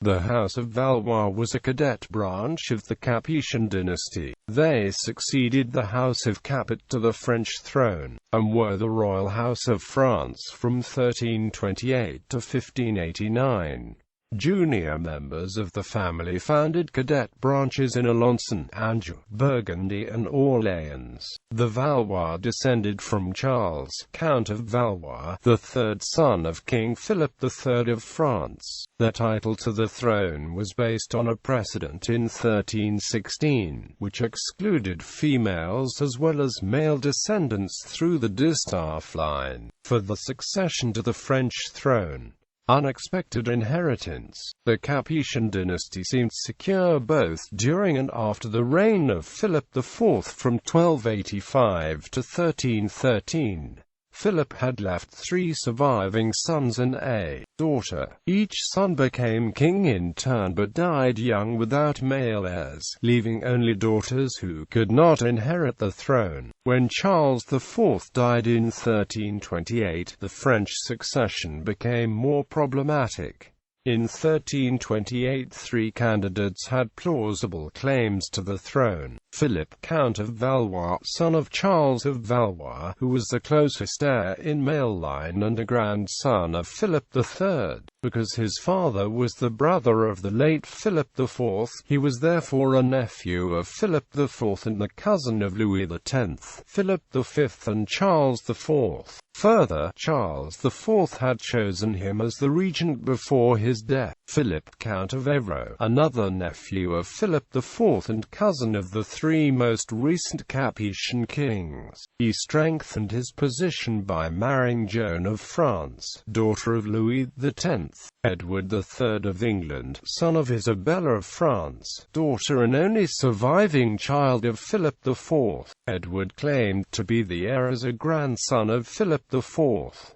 The House of Valois was a cadet branch of the Capetian dynasty. They succeeded the House of Capet to the French throne, and were the royal house of France from 1328 to 1589. Junior members of the family founded cadet branches in Alençon, Anjou, Burgundy and Orléans. The Valois descended from Charles, Count of Valois, the third son of King Philip III of France. Their title to the throne was based on a precedent in 1316, which excluded females as well as male descendants through the distaff line, for the succession to the French throne. Unexpected inheritance. The Capetian dynasty seemed secure both during and after the reign of Philip IV from 1285 to 1313. Philip had left 3 surviving sons and a daughter. Each son became king in turn but died young without male heirs, leaving only daughters who could not inherit the throne. When Charles IV died in 1328, the French succession became more problematic. In 1328, 3 candidates had plausible claims to the throne. Philip, Count of Valois, son of Charles of Valois, who was the closest heir in male line and a grandson of Philip III. Because his father was the brother of the late Philip IV, he was therefore a nephew of Philip IV and the cousin of Louis X, Philip V and Charles IV. Further, Charles IV had chosen him as the regent before his death. Philip, Count of Évreux, another nephew of Philip IV and cousin of the 3 most recent Capetian kings. He strengthened his position by marrying Joan of France, daughter of Louis X. Edward III of England, son of Isabella of France, daughter and only surviving child of Philip IV. Edward claimed to be the heir as a grandson of Philip IV.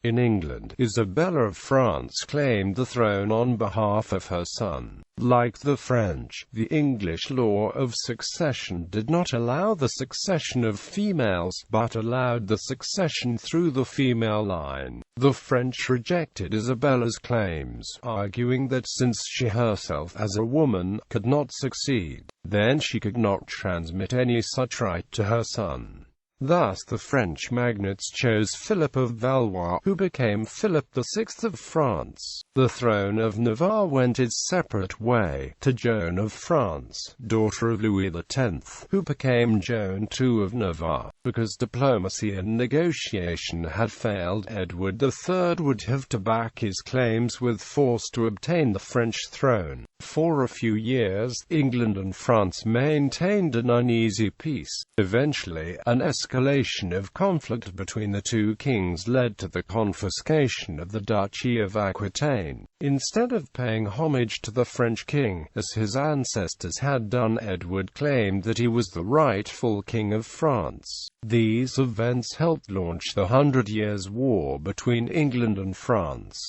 In England, Isabella of France claimed the throne on behalf of her son. Like the French, the English law of succession did not allow the succession of females, but allowed the succession through the female line. The French rejected Isabella's claims, arguing that since she herself as a woman could not succeed, then she could not transmit any such right to her son. Thus the French magnates chose Philip of Valois, who became Philip VI of France. The throne of Navarre went its separate way, to Joan of France, daughter of Louis X, who became Joan II of Navarre. Because diplomacy and negotiation had failed, Edward III would have to back his claims with force to obtain the French throne. For a few years, England and France maintained an uneasy peace. Eventually, an escalation of conflict between the 2 kings led to the confiscation of the Duchy of Aquitaine. Instead of paying homage to the French king, as his ancestors had done, Edward claimed that he was the rightful king of France. These events helped launch the 100 Years' War between England and France.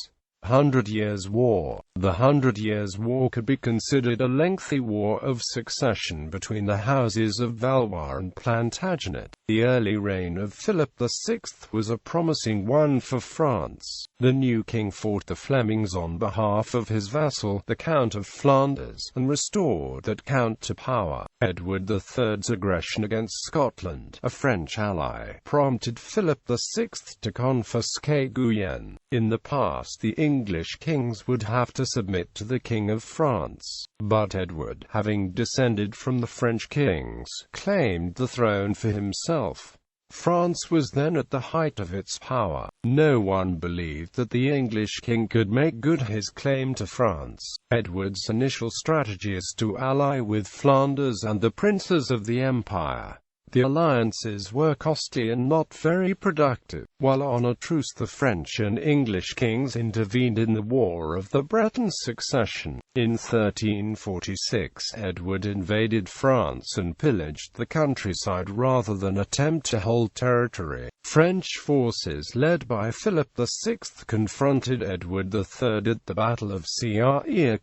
100 Years' War. The 100 Years' War could be considered a lengthy war of succession between the houses of Valois and Plantagenet. The early reign of Philip VI was a promising one for France. The new king fought the Flemings on behalf of his vassal, the Count of Flanders, and restored that count to power. Edward III's aggression against Scotland, a French ally, prompted Philip VI to confiscate Guyenne. In the past, the English kings would have to submit to the King of France, but Edward, having descended from the French kings, claimed the throne for himself. France was then at the height of its power. No one believed that the English king could make good his claim to France. Edward's initial strategy is to ally with Flanders and the princes of the empire. The alliances were costly and not very productive. While on a truce, the French and English kings intervened in the War of the Breton Succession. In 1346, Edward invaded France and pillaged the countryside rather than attempt to hold territory. French forces led by Philip VI confronted Edward III at the Battle of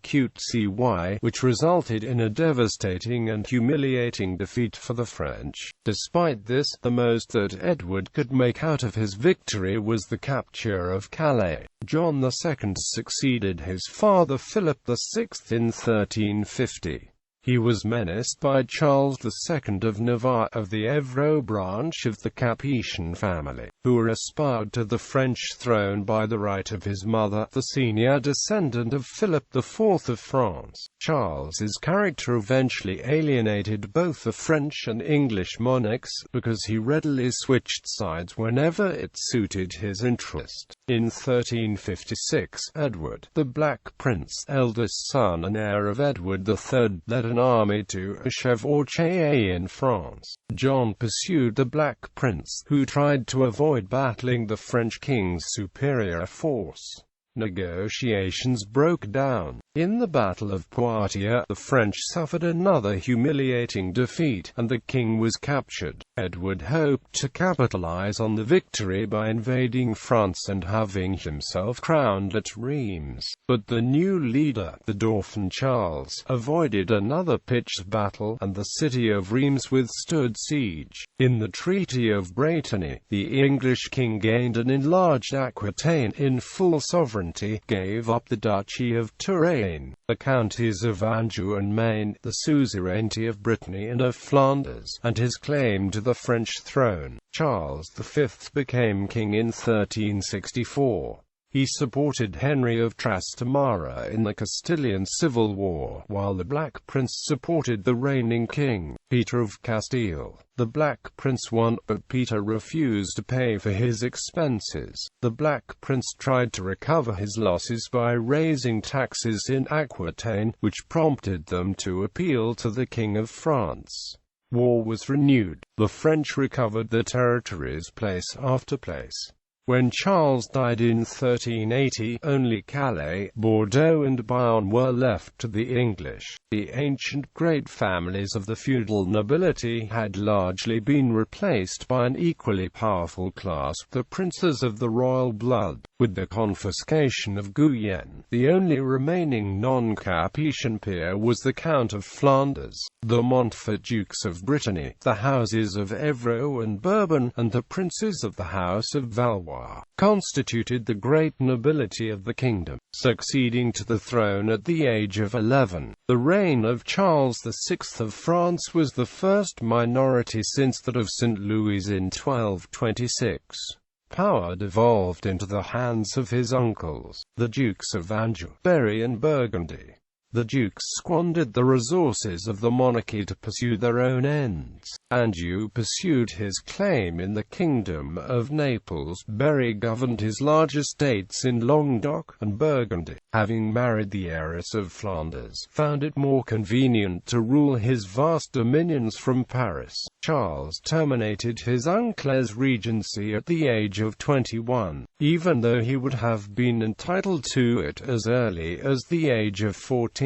Crecy, which resulted in a devastating and humiliating defeat for the French. Despite this, the most that Edward could make out of his victory was the capture of Calais. John II succeeded his father Philip VI in 1350. He was menaced by Charles II of Navarre of the Evreux branch of the Capetian family, who aspired to the French throne by the right of his mother, the senior descendant of Philip IV of France. Charles's character eventually alienated both the French and English monarchs, because he readily switched sides whenever it suited his interest. In 1356, Edward, the Black Prince, eldest son and heir of Edward III, led an army to Chevauche in France. John pursued the Black Prince, who tried to avoid battling the French king's superior force. Negotiations broke down. In the Battle of Poitiers, the French suffered another humiliating defeat, and the king was captured. Edward hoped to capitalize on the victory by invading France and having himself crowned at Reims. But the new leader, the Dauphin Charles, avoided another pitched battle, and the city of Reims withstood siege. In the Treaty of Brittany, the English king gained an enlarged Aquitaine in full sovereignty, gave up the Duchy of Touraine, the counties of Anjou and Maine, the suzerainty of Brittany and of Flanders, and his claim to the French throne. Charles V became king in 1364. He supported Henry of Trastamara in the Castilian Civil War, while the Black Prince supported the reigning king, Peter of Castile. The Black Prince won, but Peter refused to pay for his expenses. The Black Prince tried to recover his losses by raising taxes in Aquitaine, which prompted them to appeal to the King of France. War was renewed. The French recovered the territories place after place. When Charles died in 1380, only Calais, Bordeaux and Bayonne were left to the English. The ancient great families of the feudal nobility had largely been replaced by an equally powerful class, the princes of the royal blood. With the confiscation of Guyenne, the only remaining non-Capetian peer was the Count of Flanders. The Montfort Dukes of Brittany, the houses of Evreux and Bourbon, and the princes of the House of Valois constituted the great nobility of the kingdom. Succeeding to the throne at the age of 11, the reign of Charles VI of France was the first minority since that of St. Louis in 1226. Power devolved into the hands of his uncles, the Dukes of Anjou, Berry and Burgundy. The dukes squandered the resources of the monarchy to pursue their own ends. Anjou pursued his claim in the kingdom of Naples. Berry governed his large estates in Languedoc, and Burgundy, having married the heiress of Flanders, found it more convenient to rule his vast dominions from Paris. Charles terminated his uncle's regency at the age of 21, even though he would have been entitled to it as early as the age of 14.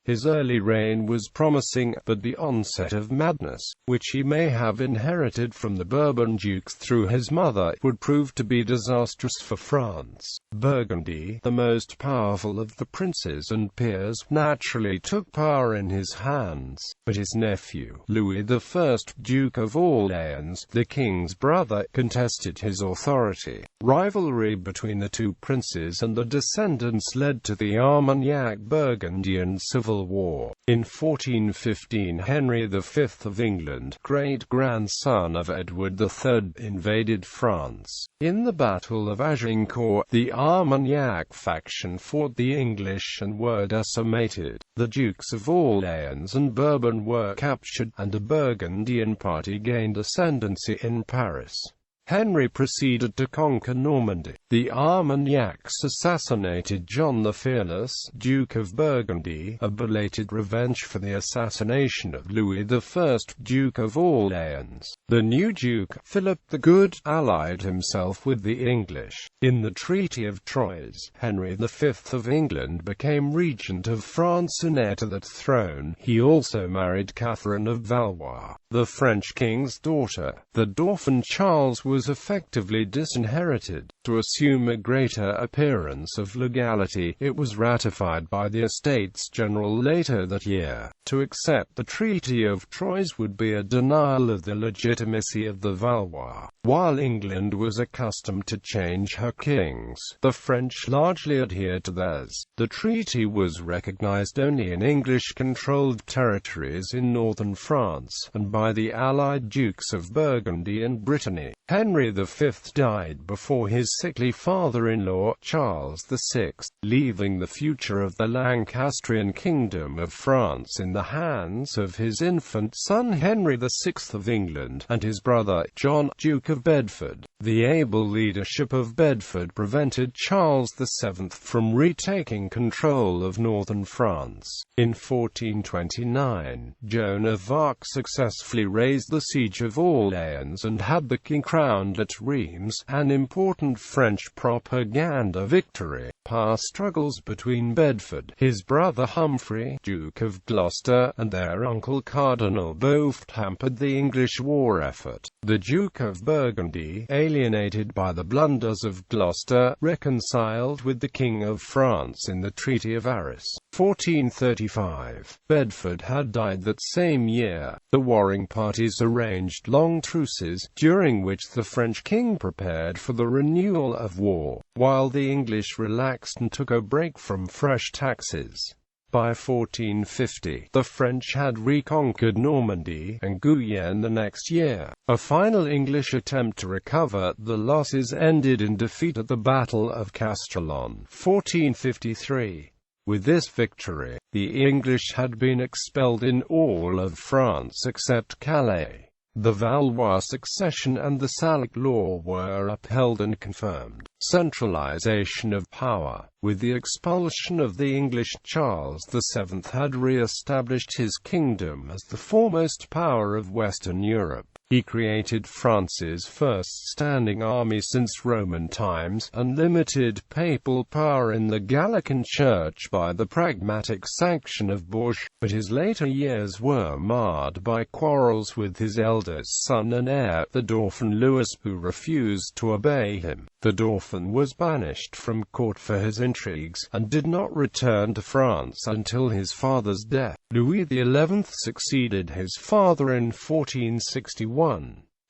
His early reign was promising, but the onset of madness, which he may have inherited from the Bourbon dukes through his mother, would prove to be disastrous for France. Burgundy, the most powerful of the princes and peers, naturally took power in his hands, but his nephew, Louis I, Duke of Orléans, the king's brother, contested his authority. Rivalry between the two princes and the descendants led to the Armagnac-Burgundian Civil War. In 1415, Henry V of England, great-grandson of Edward III, invaded France. In the Battle of Agincourt, the Armagnac faction fought the English and were decimated. The Dukes of Orléans and Bourbon were captured, and a Burgundian party gained ascendancy in Paris. Henry proceeded to conquer Normandy. The Armagnacs assassinated John the Fearless, Duke of Burgundy, a belated revenge for the assassination of Louis I, Duke of Orléans. The new Duke, Philip the Good, allied himself with the English. In the Treaty of Troyes, Henry V of England became regent of France and heir to that throne. He also married Catherine of Valois, the French king's daughter. The Dauphin Charles was was effectively disinherited. To assume a greater appearance of legality, it was ratified by the Estates General later that year. To accept the Treaty of Troyes would be a denial of the legitimacy of the Valois. While England was accustomed to change her kings, the French largely adhered to theirs. The treaty was recognized only in English-controlled territories in northern France, and by the allied dukes of Burgundy and Brittany. Henry V died before his sickly father-in-law, Charles VI, leaving the future of the Lancastrian Kingdom of France in the hands of his infant son Henry VI of England, and his brother, John, Duke of Bedford. The able leadership of Bedford prevented Charles VII from retaking control of northern France. In 1429, Joan of Arc successfully raised the siege of Orléans and had the king crowned at Reims, an important French propaganda victory. Past struggles between Bedford, his brother Humphrey, Duke of Gloucester, and their uncle Cardinal Beaufort hampered the English war effort. The Duke of Burgundy, alienated by the blunders of Gloucester, reconciled with the King of France in the Treaty of Arras. 1435. Bedford had died that same year. The warring parties arranged long truces, during which the French king prepared for the renewal of war, while the English relaxed and took a break from fresh taxes. By 1450, the French had reconquered Normandy and Guyenne the next year. A final English attempt to recover the losses ended in defeat at the Battle of Castillon, 1453. With this victory, the English had been expelled in all of France except Calais. The Valois succession and the Salic law were upheld and confirmed. Centralization of power. With the expulsion of the English, Charles VII had re-established his kingdom as the foremost power of Western Europe. He created France's first standing army since Roman times, and limited papal power in the Gallican Church by the pragmatic sanction of Bourges, but his later years were marred by quarrels with his eldest son and heir, the Dauphin Louis, who refused to obey him. The Dauphin was banished from court for his intrigues, and did not return to France until his father's death. Louis XI succeeded his father in 1461.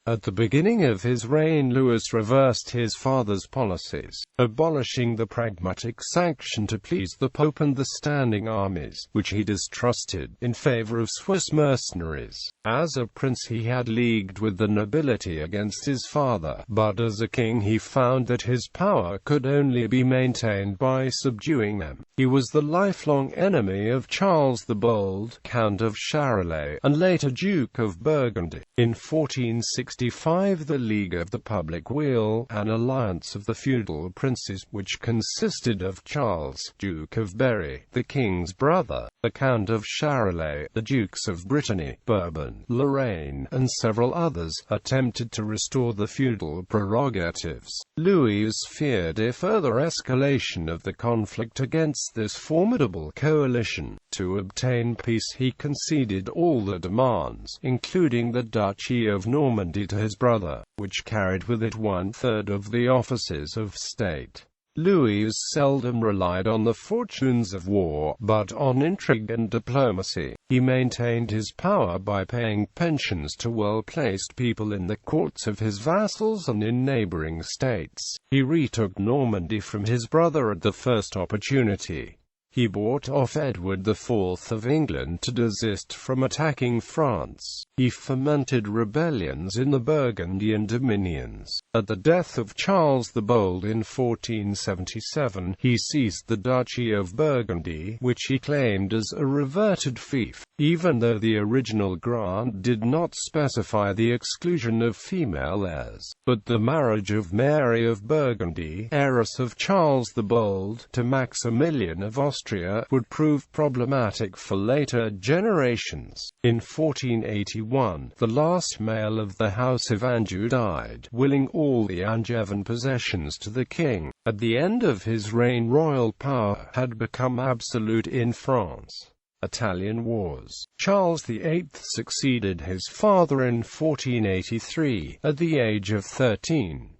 At the beginning of his reign, Louis reversed his father's policies, abolishing the pragmatic sanction to please the Pope and the standing armies, which he distrusted, in favor of Swiss mercenaries. As a prince he had leagued with the nobility against his father, but as a king he found that his power could only be maintained by subduing them. He was the lifelong enemy of Charles the Bold, Count of Charolais, and later Duke of Burgundy. In 1465 the League of the Public Weal, an alliance of the feudal princes, which consisted of Charles, Duke of Berry, the king's brother, the Count of Charolais, the Dukes of Brittany, Bourbon, Lorraine, and several others, attempted to restore the feudal prerogatives. Louis feared a further escalation of the conflict against this formidable coalition. To obtain peace he conceded all the demands, including the Duchy of Normandy, to his brother, which carried with it one-third of the offices of state. Louis seldom relied on the fortunes of war, but on intrigue and diplomacy. He maintained his power by paying pensions to well-placed people in the courts of his vassals and in neighboring states. He retook Normandy from his brother at the first opportunity. He bought off Edward IV of England to desist from attacking France. He fomented rebellions in the Burgundian dominions. At the death of Charles the Bold in 1477, he seized the Duchy of Burgundy, which he claimed as a reverted fief, even though the original grant did not specify the exclusion of female heirs. But the marriage of Mary of Burgundy, heiress of Charles the Bold, to Maximilian of Austria, would prove problematic for later generations. In 1481, the last male of the House of Anjou died, willing all the Angevin possessions to the king. At the end of his reign, royal power had become absolute in France. Italian Wars. Charles VIII succeeded his father in 1483, at the age of 13.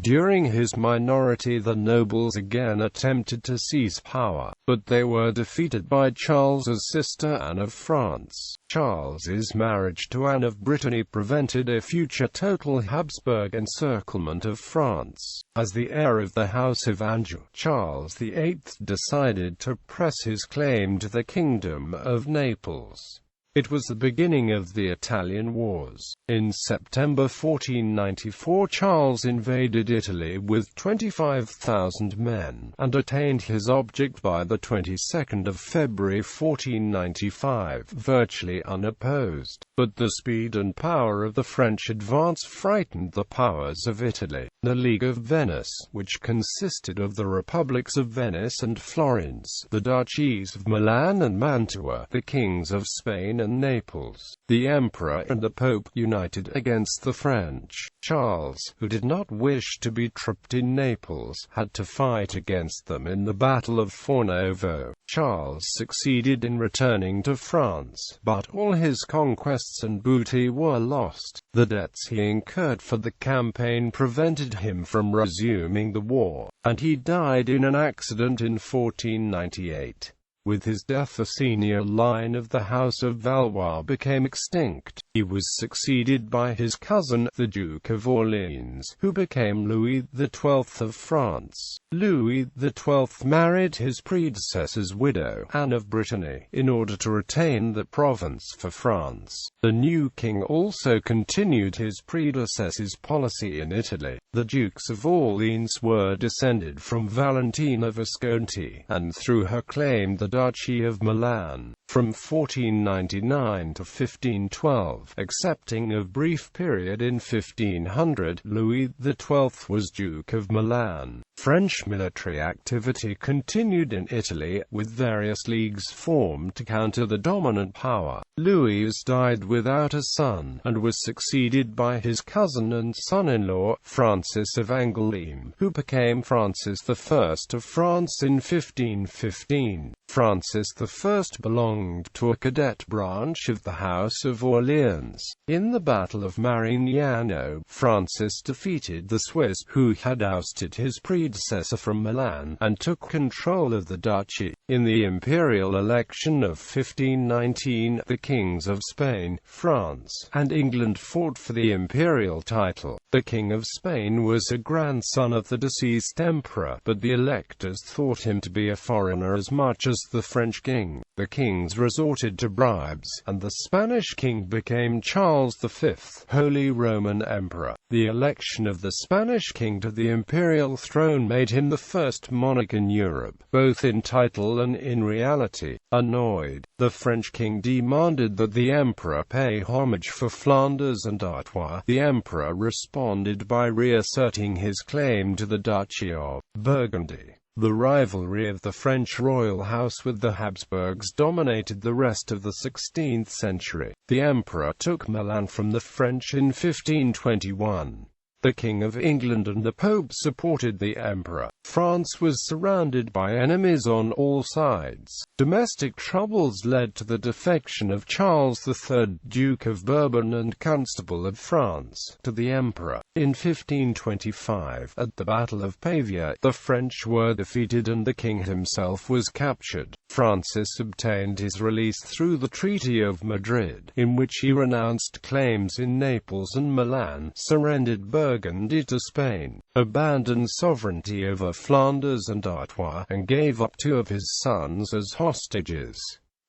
During his minority the nobles again attempted to seize power, but they were defeated by Charles's sister Anne of France. Charles's marriage to Anne of Brittany prevented a future total Habsburg encirclement of France. As the heir of the House of Anjou, Charles VIII decided to press his claim to the Kingdom of Naples. It was the beginning of the Italian Wars. In September 1494 Charles invaded Italy with 25,000 men, and attained his object by the 22nd of February 1495, virtually unopposed. But the speed and power of the French advance frightened the powers of Italy. The League of Venice, which consisted of the republics of Venice and Florence, the duchies of Milan and Mantua, the kings of Spain and Naples, the Emperor and the Pope, united against the French. Charles, who did not wish to be trapped in Naples, had to fight against them in the Battle of Fornovo. Charles succeeded in returning to France, but all his conquests and booty were lost. The debts he incurred for the campaign prevented him from resuming the war, and he died in an accident in 1498. With his death the senior line of the House of Valois became extinct. He was succeeded by his cousin, the Duke of Orleans, who became Louis XII of France. Louis XII married his predecessor's widow, Anne of Brittany, in order to retain the province for France. The new king also continued his predecessor's policy in Italy. The Dukes of Orleans were descended from Valentina Visconti, and through her claimed the Duchy of Milan. From 1499 to 1512, excepting a brief period in 1500, Louis XII was Duke of Milan. French military activity continued in Italy, with various leagues formed to counter the dominant power. Louis died without a son, and was succeeded by his cousin and son-in-law, Francis of Angoulême, who became Francis I of France in 1515. Francis I belonged to a cadet branch of the House of Orléans. In the Battle of Marignano, Francis defeated the Swiss, who had ousted his predecessor from Milan, and took control of the duchy. In the imperial election of 1519, the kings of Spain, France, and England fought for the imperial title. The King of Spain was a grandson of the deceased emperor, but the electors thought him to be a foreigner as much as the French king. The kings resorted to bribes, and the Spanish king became Charles V, Holy Roman Emperor. The election of the Spanish king to the imperial throne made him the first monarch in Europe, both in title and in reality. Annoyed, the French king demanded that the emperor pay homage for Flanders and Artois. The emperor responded by reasserting his claim to the Duchy of Burgundy. The rivalry of the French royal house with the Habsburgs dominated the rest of the 16th century. The emperor took Milan from the French in 1521. The King of England and the Pope supported the emperor. France was surrounded by enemies on all sides. Domestic troubles led to the defection of Charles III, Duke of Bourbon and Constable of France, to the emperor. In 1525, at the Battle of Pavia, the French were defeated and the king himself was captured. Francis obtained his release through the Treaty of Madrid, in which he renounced claims in Naples and Milan, surrendered Burgundy to Spain, abandoned sovereignty over Flanders and Artois, and gave up 2 of his sons as hostages.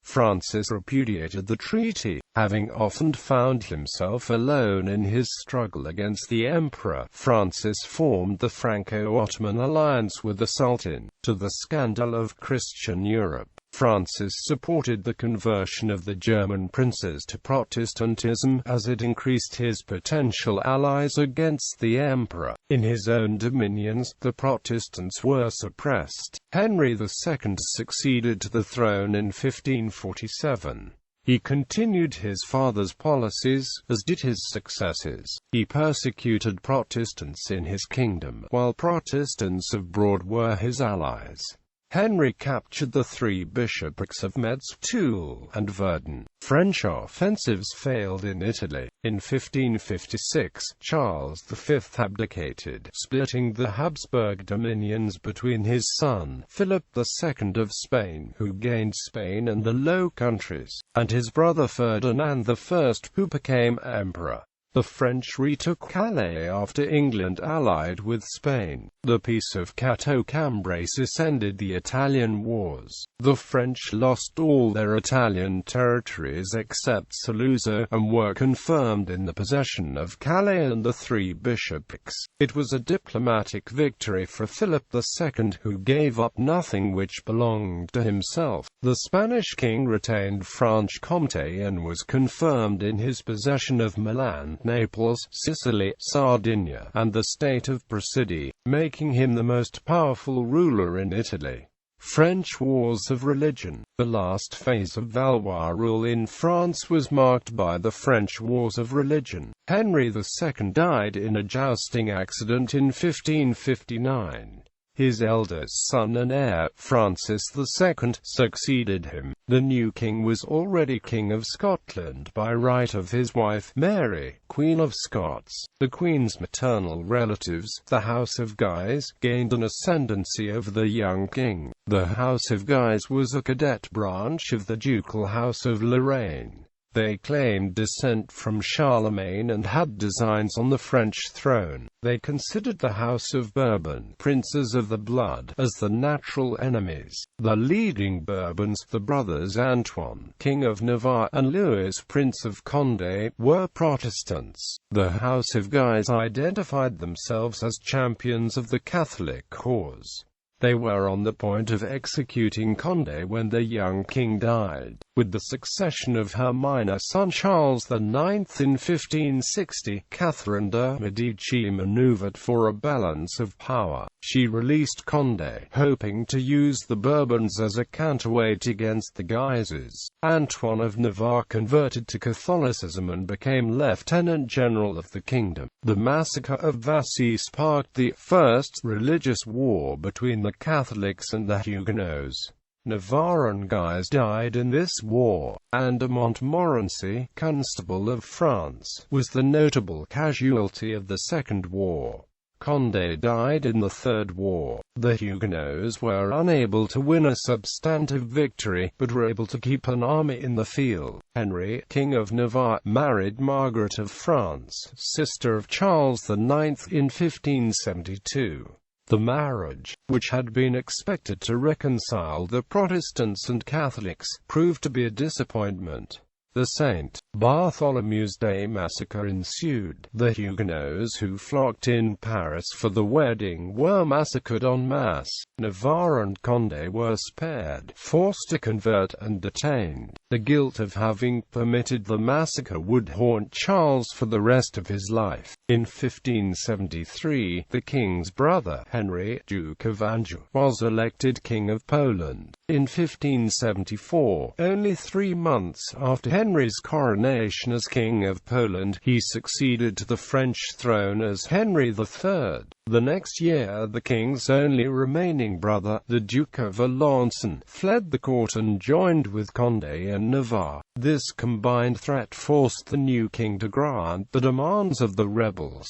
Francis repudiated the treaty. Having often found himself alone in his struggle against the emperor, Francis formed the Franco-Ottoman alliance with the Sultan, to the scandal of Christian Europe. Francis supported the conversion of the German princes to Protestantism, as it increased his potential allies against the emperor. In his own dominions, the Protestants were suppressed. Henry II succeeded to the throne in 1547. He continued his father's policies, as did his successors. He persecuted Protestants in his kingdom, while Protestants abroad were his allies. Henry captured the three bishoprics of Metz, Toul, and Verdun. French offensives failed in Italy. In 1556, Charles V abdicated, splitting the Habsburg dominions between his son, Philip II of Spain, who gained Spain and the Low Countries, and his brother Ferdinand I, who became emperor. The French retook Calais after England allied with Spain. The Peace of Cateau-Cambrésis ended the Italian Wars. The French lost all their Italian territories except Saluzzo, and were confirmed in the possession of Calais and the three bishoprics. It was a diplomatic victory for Philip II, who gave up nothing which belonged to himself. The Spanish king retained Franche-Comté and was confirmed in his possession of Milan, Naples, Sicily, Sardinia, and the state of Picardy, making him the most powerful ruler in Italy. French Wars of Religion. The last phase of Valois rule in France was marked by the French Wars of Religion. Henry II died in a jousting accident in 1559. His eldest son and heir, Francis II, succeeded him. The new king was already King of Scotland by right of his wife, Mary, Queen of Scots. The Queen's maternal relatives, the House of Guise, gained an ascendancy over the young king. The House of Guise was a cadet branch of the ducal House of Lorraine. They claimed descent from Charlemagne and had designs on the French throne. They considered the House of Bourbon, princes of the blood, as the natural enemies. The leading Bourbons, the brothers Antoine, King of Navarre, and Louis, Prince of Condé, were Protestants. The House of Guise identified themselves as champions of the Catholic cause. They were on the point of executing Condé when the young king died. With the succession of her minor son Charles IX in 1560, Catherine de' Medici maneuvered for a balance of power. She released Condé, hoping to use the Bourbons as a counterweight against the Guises. Antoine of Navarre converted to Catholicism and became lieutenant general of the kingdom. The massacre of Vassy sparked the first religious war between the Catholics and the Huguenots. Navarre and Guise died in this war, and de Montmorency, Constable of France, was the notable casualty of the Second War. Condé died in the Third War. The Huguenots were unable to win a substantive victory, but were able to keep an army in the field. Henry, King of Navarre, married Margaret of France, sister of Charles IX, in 1572. The marriage, which had been expected to reconcile the Protestants and Catholics, proved to be a disappointment. The St. Bartholomew's Day massacre ensued. The Huguenots who flocked in Paris for the wedding were massacred en masse. Navarre and Condé were spared, forced to convert, and detained. The guilt of having permitted the massacre would haunt Charles for the rest of his life. In 1573, the king's brother, Henry, Duke of Anjou, was elected King of Poland. In 1574, only 3 months after Henry's coronation as King of Poland, he succeeded to the French throne as Henry III. The next year, the king's only remaining brother, the Duke of Alençon, fled the court and joined with Condé and Navarre. This combined threat forced the new king to grant the demands of the rebels.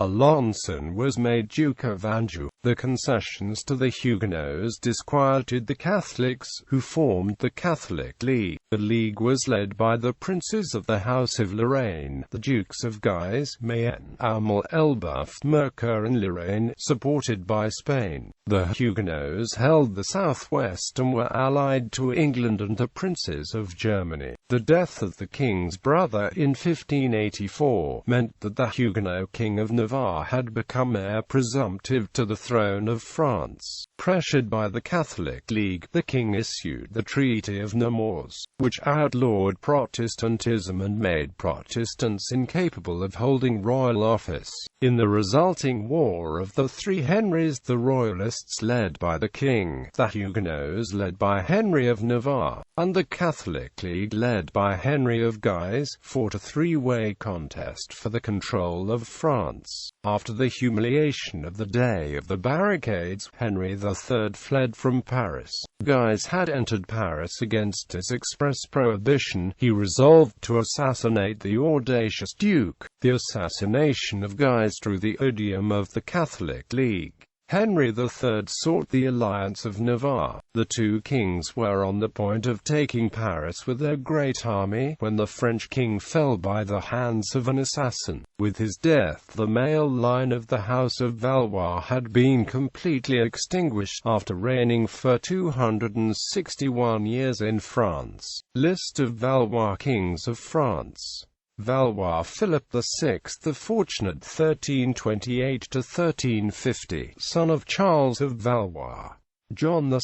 Alençon was made Duke of Anjou. The concessions to the Huguenots disquieted the Catholics, who formed the Catholic League. The League was led by the princes of the House of Lorraine, the Dukes of Guise, Mayenne, Aumale, Elbeuf, Mercœur and Lorraine, supported by Spain. The Huguenots held the southwest and were allied to England and the princes of Germany. The death of the king's brother in 1584 meant that the Huguenot King of Navarre had become heir presumptive to the throne of France. Pressured by the Catholic League, the king issued the Treaty of Nemours, which outlawed Protestantism and made Protestants incapable of holding royal office. In the resulting War of the Three Henrys, the Royalists led by the king, the Huguenots led by Henry of Navarre, and the Catholic League led by Henry of Guise, fought a three-way contest for the control of France. After the humiliation of the Day of the Barricades, Henry III fled from Paris. Guise had entered Paris against his express prohibition. He resolved to assassinate the audacious Duke. The assassination of Guise drew the odium of the Catholic League. Henry III sought the alliance of Navarre. The two kings were on the point of taking Paris with their great army, when the French king fell by the hands of an assassin. With his death, the male line of the House of Valois had been completely extinguished, after reigning for 261 years in France. List of Valois kings of France. Valois: Philip VI the Fortunate 1328–1350, son of Charles of Valois. John II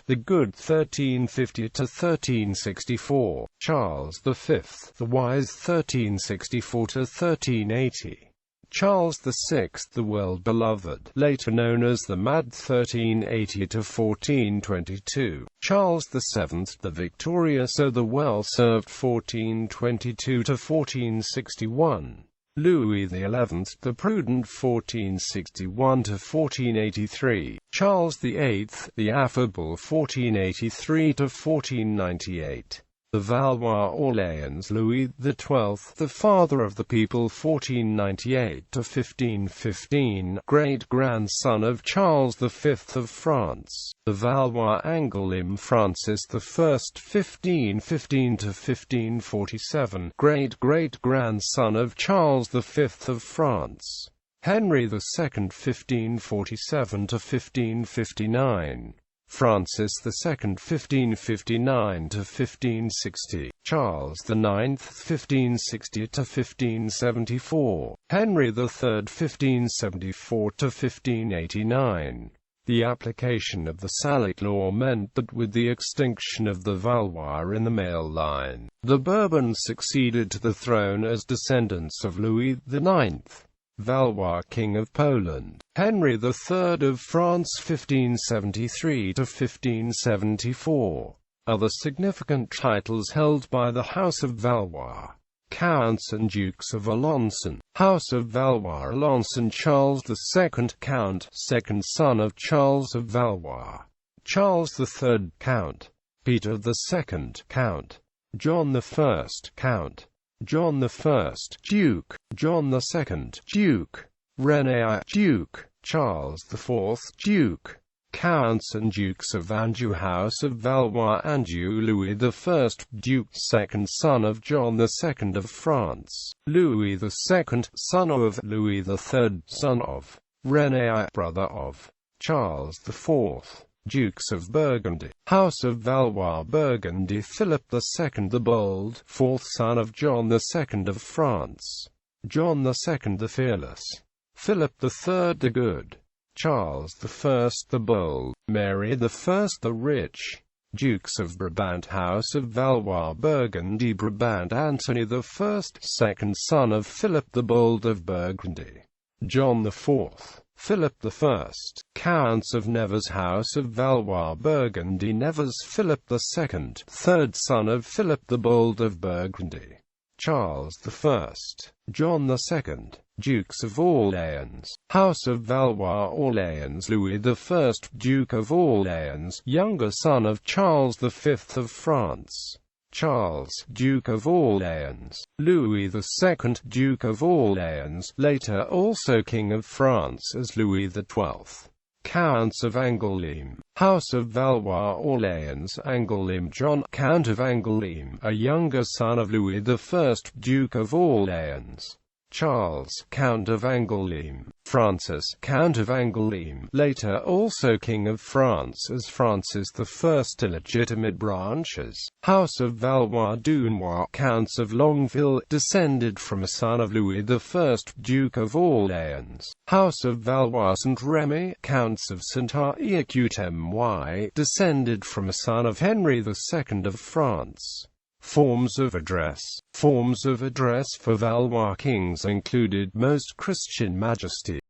the Good 1350–1364, Charles V the Wise 1364–1380. Charles VI the Well-Beloved, later known as the Mad 1380–1422, Charles VII the Victorious or the Well-Served 1422–1461, Louis XI the Prudent 1461–1483, Charles VIII the Affable 1483–1498. The Valois Orléans: Louis XII, the Father of the People 1498–1515, great-grandson of Charles V of France. The Valois Angoulême: Francis I 1515–1547, great-great-grandson of Charles V of France. Henry II 1547–1559. Francis II 1559–1560, Charles IX 1560–1574, Henry III 1574–1589. The application of the Salic law meant that with the extinction of the Valois in the male line, the Bourbons succeeded to the throne as descendants of Louis IX. Valois King of Poland. Henry III of France 1573–1574. Other significant titles held by the House of Valois. Counts and Dukes of Alençon. House of Valois: Alençon. Charles II Count, second son of Charles of Valois. Charles III Count. Peter II Count. John I Count. John I Duke. John II Duke. René Duke. Charles IV Duke. Counts and Dukes of Anjou. House of Valois: Anjou. Louis I Duke, second son of John II of France. Louis II, son of Louis III, son of René, brother of Charles IV. Dukes of Burgundy. House of Valois: Burgundy. Philip II the Bold, fourth son of John II of France. John II the Fearless. Philip III the Good. Charles I the Bold. Mary I the Rich. Dukes of Brabant. House of Valois: Burgundy. Brabant. Anthony I, second son of Philip the Bold of Burgundy. John IV. Philip I. Counts of Nevers. House of Valois: Burgundy. Nevers. Philip II, third son of Philip the Bold of Burgundy. Charles I. John II. Dukes of Orléans. House of Valois: Orléans. Louis I Duke of Orléans, younger son of Charles V of France. Charles, Duke of Orléans. Louis II Duke of Orléans, later also King of France as Louis XII. Counts of Angoulême. House of Valois: Orléans. Angoulême. John, Count of Angoulême, a younger son of Louis I Duke of Orléans. Charles, Count of Angoulême. Francis, Count of Angoulême, later also King of France as Francis I. Illegitimate branches. House of Valois: Dunois. Counts of Longueville, descended from a son of Louis I Duke of Orléans. House of Valois: Saint-Remy. Counts of Saint-Arc-Coutem, descended from a son of Henry II of France. Forms of address. Forms of address for Valois kings included Most Christian Majesty,